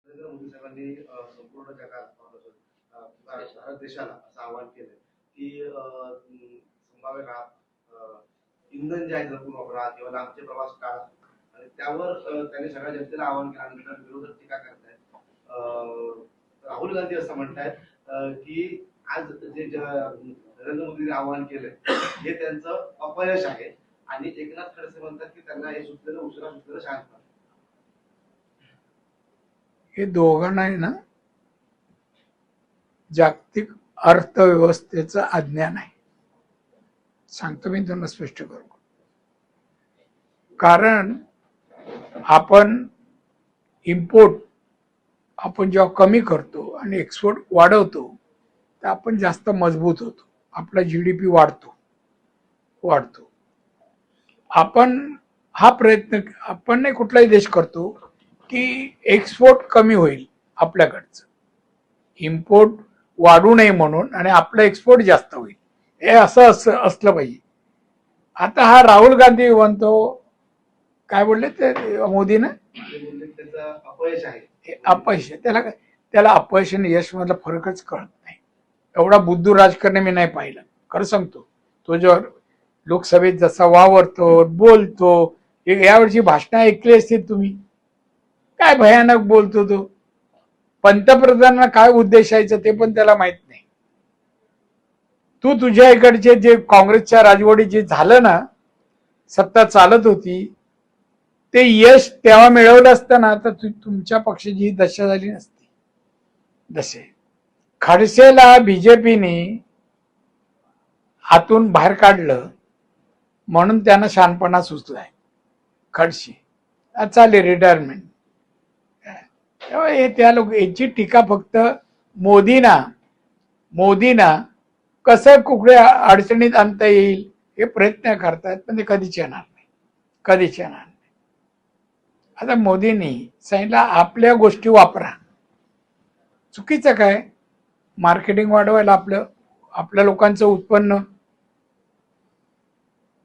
नरेंद्र मोदी साहेबांनी संपूर्ण जगाला भारत देशाला असं आवाहन केलं की संभाव्य काळात इंधन जे आहे जपून वापरा किंवा लांबचे प्रवास टाळा आणि त्यावर त्यांनी सगळ्या जनतेला आवाहन केल्यानंतर विरोधक टीका करतायत. राहुल गांधी असं म्हणतायत की आज जे नरेंद्र मोदींनी आवाहन केलंय हे त्यांचं अपयश आहे आणि एकनाथ खडसे म्हणतात की त्यांना हे सुचलेलं उशिरा सुचलेलं शांत. हे दोघांना ना जागतिक अर्थव्यवस्थेचं अज्ञान आहे. सांगतो मी तुम्हाला स्पष्ट करू. कारण आपण इम्पोर्ट आपण जेव्हा कमी करतो आणि एक्सपोर्ट वाढवतो तर आपण जास्त मजबूत होतो. आपला GDP वाढतो. आपण हा प्रयत्न आपण नाही कुठलाही देश करतो की एक्सपोर्ट कमी होईल आपल्याकडचं, इम्पोर्ट वाढू नये म्हणून आणि आपलं एक्सपोर्ट जास्त होईल हे असं असलं पाहिजे. आता हा राहुल गांधी म्हणतो काय बोलले ते मोदीनं अपयश आहे. अपयश त्याला अपयश आणि यश मधला फरकच कळत नाही. एवढा बुद्धू राजकारण मी नाही पाहिलं खरं सांगतो. तो जो लोकसभेत जसा वावरतो बोलतो, यावर्षी भाषणं ऐकली असतील तुम्ही, काय भयानक बोलतो तो. पंतप्रधानांना काय उद्देशायचं ते पण त्याला माहित नाही. तुझ्या इकडचे जे काँग्रेसच्या राजवटीत जे झालं ना, सत्ता चालत होती, ते यश तेव्हा मिळवलं असतं ना तर तुमच्या पक्षाची ही दशा झाली नसती. जसे खडसेला बीजेपीने हातून बाहेर काढलं म्हणून त्यांना शहाणपणा सुचलाय. खडसे चालेल रिटायरमेंट. त्या लोक याची टीका फक्त मोदीना कसं कुठे अडचणीत आणता येईल हे प्रयत्न करतात, पण ते कधीच येणार नाही. आता मोदींनी सांगितलं आपल्या गोष्टी वापरा. चुकीचं काय? मार्केटिंग वाढवायला आपल्या लोकांचं उत्पन्न.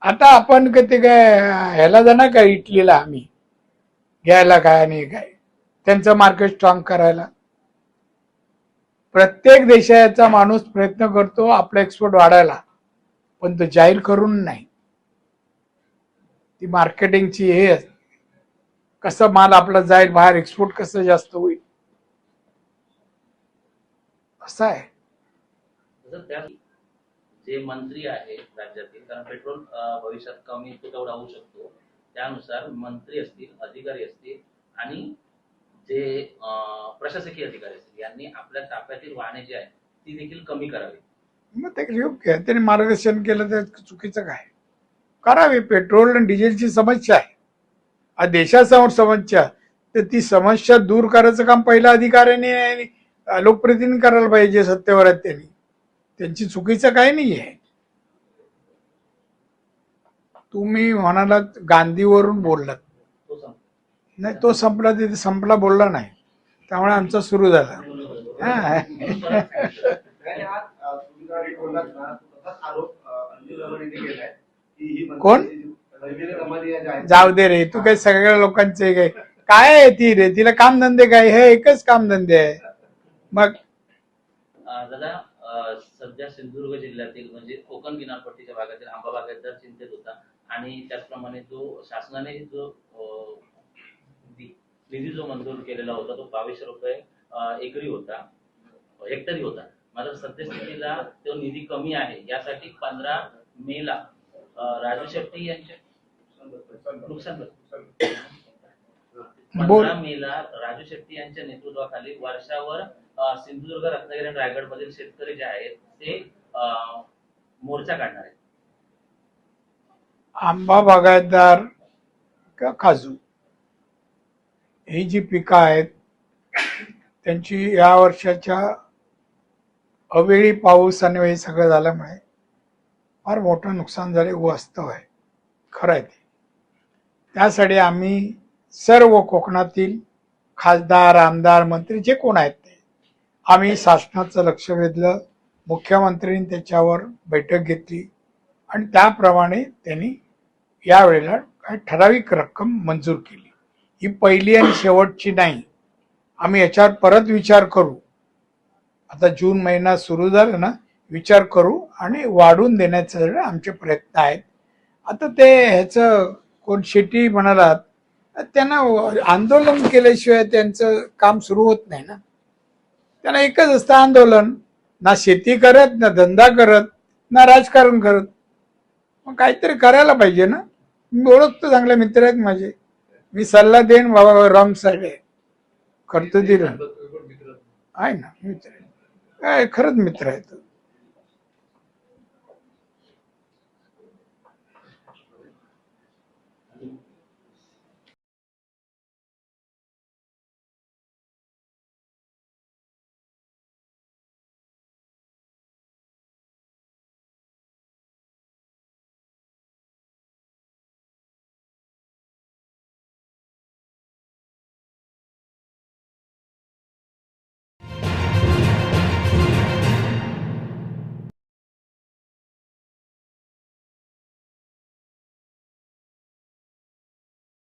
आता आपण ते काय ह्याला जाणार का इटलीला आम्ही घ्यायला काय आणि काय त्यांचं मार्केट स्ट्रॉंग करायला. प्रत्येक देशाचा माणूस प्रयत्न करतो आपला एक्सपोर्ट वाढायला, पण तो जाहीर करून नाही. ती मार्केटिंगची हे असते, कसं माल आपला जाईल बाहेर, एक्सपोर्ट कसं जास्त होईल असं आहे. जे मंत्री आहेत राज्यातील, कारण पेट्रोल भविष्यात कमी तुटवडा होऊ शकतो, त्यानुसार मंत्री असतील, अधिकारी असतील आणि जे प्रशासकीय अधिकारी असतील यांनी आपल्या ताफ्यातील वाहने जी आहेत ती देखील कमी करावी. मग ते योग्य आहे. त्यांनी मार्गदर्शन केलं तर चुकीचं काय? करावे. पेट्रोल आणि डिझेलची समस्या आहे देशासमोर समस्या, तर ती समस्या दूर करायचं काम पहिल्या अधिकाऱ्यांनी लोकप्रतिनिधी करायला पाहिजे. सत्तेवर आहेत त्यांची चुकीचं काही नाही आहे. तुम्ही म्हणालात गांधीवरून बोललात नाही, तो संपला तिथे संपला बोलला नाही, त्यामुळे आमचा सुरू झाला. कोण? जाऊ दे रे, तू काय सगळ्या लोकांचे काय आहे ती रे, तिला कामधंदे काय? हे एकच कामधंदे आहे. मग दादा सध्या सिंधुदुर्ग जिल्ह्यातील म्हणजे कोकण किनारपट्टीच्या भागातील आंबा बागायतदार चिंतेत होता आणि त्याचप्रमाणे जो शासनाने जो निधी जो मंजूर केलेला होता तो 2200 रुपये एकरी होता, हेक्टरी होता. मात्र सद्यस्थितीला तो निधी कमी आहे. यासाठी 15 मेला राजू शेट्टी यांच्या 15 मेला राजू शेट्टी यांच्या नेतृत्वाखाली वर्षावर सिंधुदुर्ग, रत्नागिरी आणि रायगड मधील शेतकरी जे आहेत ते मोर्चा काढणार आहेत. आंबा बागायतदार का काजू ही जी पिकं आहेत त्यांची या वर्षाच्या अवेळी पाऊस आणि हे सगळं झाल्यामुळे फार मोठं नुकसान झाले. वास्तव आहे, खरं आहे ते. त्यासाठी आम्ही सर्व कोकणातील खासदार, आमदार, मंत्री जे कोण आहेत ते आम्ही शासनाचं लक्ष वेधलं. मुख्यमंत्र्यांनी त्याच्यावर बैठक घेतली आणि त्याप्रमाणे त्यांनी यावेळेला ठराविक रक्कम मंजूर केली. ही पहिली आणि शेवटची नाही. आम्ही याच्यावर परत विचार करू. आता जून महिना सुरू झाला ना, विचार करू आणि वाढवून देण्याचे आमचे प्रयत्न आहेत. आता ते ह्याचं कोण शेट्टी म्हणालात, त्यांना आंदोलन केल्याशिवाय त्यांचं काम सुरू होत नाही ना. त्यांना एकच असतं आंदोलन. ना शेती करत, ना धंदा करत, ना राजकारण करत. मग काहीतरी करायला पाहिजे ना. मी ओळखतो, चांगले मित्र आहेत माझे. मी सल्ला देईन बाबा, रॉंग साईड आहे, करतो दिलं आहे ना मित्र आहे. काय खरंच मित्र आहेत.